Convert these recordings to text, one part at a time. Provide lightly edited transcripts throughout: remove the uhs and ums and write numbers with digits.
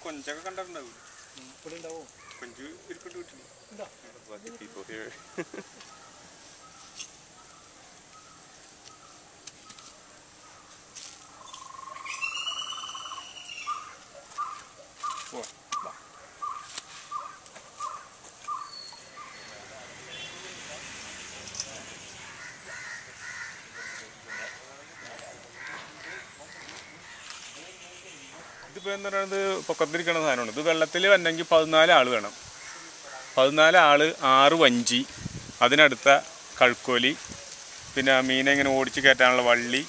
കൊഞ്ചൊക്കെ കണ്ടിട്ടുണ്ടാവും. കൊഞ്ച് ഇരിപ്പിട്ട് കിട്ടില്ല. ഇതിപ്പോൾ എന്ന് പറയുന്നത് പൊക്കത്തിരിക്കണ സാധനമാണ്. ഇത് വെള്ളത്തിൽ വന്നെങ്കിൽ 14 ആൾ വേണം. 14 ആൾ, 6 വഞ്ചി, അതിനടുത്ത കഴുക്കോലി, പിന്നെ മീനെ ഇങ്ങനെ ഓടിച്ച് കയറ്റാനുള്ള വള്ളി,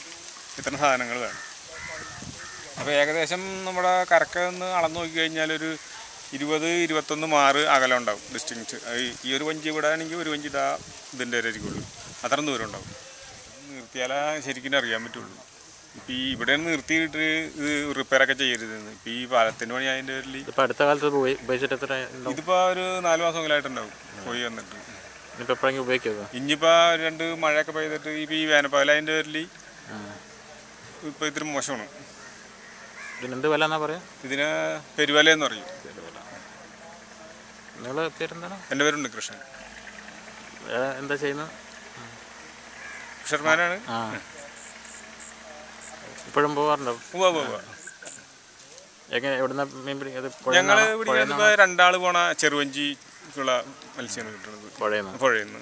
ഇത്തരം സാധനങ്ങൾ വേണം. അപ്പോൾ ഏകദേശം നമ്മുടെ കരക്ക് നിന്ന് അളന്ന് നോക്കിക്കഴിഞ്ഞാൽ ഒരു 20-21 മാറ് അകലം ഉണ്ടാവും ഡിസ്റ്റൻസ്. ഈ ഒരു വഞ്ചി വിടാണെങ്കിൽ ഒരു വഞ്ചി ഇതിൻ്റെ വരെ ഇരിക്കുള്ളൂ, അത്ര ദൂരം ഉണ്ടാവും. നിർത്തിയാലേ ശരിക്കും അറിയാൻ പറ്റുള്ളൂ. ഇപ്പോൾ ഈ ഇവിടെ നിർത്തിയിട്ട് ഇത് റിപ്പയറൊക്കെ ചെയ്യരുതെന്ന്. ഇപ്പോൾ ഈ പാലത്തിന് പണി അതിൻ്റെ പേരിൽ ഇപ്പോൾ അടുത്ത കാലത്ത് ഉപയോഗിച്ചിട്ട് ഇതിപ്പോൾ ഒരു 4 മാസമെങ്കിലായിട്ടുണ്ടാവും പോയി വന്നിട്ട്. ഇനിയിപ്പോൾ എപ്പോഴെങ്കിലും ഉപയോഗിക്കുക? ഇനിയിപ്പോൾ 2 മഴയൊക്കെ പെയ്തിട്ട് ഇപ്പോൾ ഈ വേനൽപ്പകല അതിൻ്റെ പേരിൽ ഇപ്പോൾ ഇത്തിരി മോശമാണ്. ഇതിനെന്ത് വില എന്നാ പറയാ? ഇതിന് പെരുവലയെന്ന് പറയും. നിങ്ങളുടെ പേരെന്താണ്? എൻ്റെ പേരുണ്ട് കൃഷ്ണൻ. എന്താ ചെയ്യുന്നത്? ഫിഷർമാനാണ്. ഇപ്പോഴും പോകാറുണ്ടോ? എങ്ങനെ എവിടുന്ന മീൻ പിടിക്കുന്നത്? ഞങ്ങൾ പിടിക്കുന്നത് 2 ആൾ പോണ ചെറുവഞ്ചിക്കുള്ള മത്സ്യമാണ് കിട്ടുന്നത് പുഴയിൽ നിന്ന്.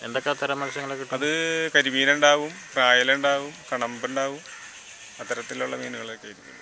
എന്തൊക്കെ തരം മത്സ്യങ്ങളൊക്കെ കിട്ടും? അത് കരിമീനുണ്ടാവും, പ്രായലുണ്ടാവും, കണമ്പുണ്ടാവും, അത്തരത്തിലുള്ള മീനുകളൊക്കെ ഇരിക്കും.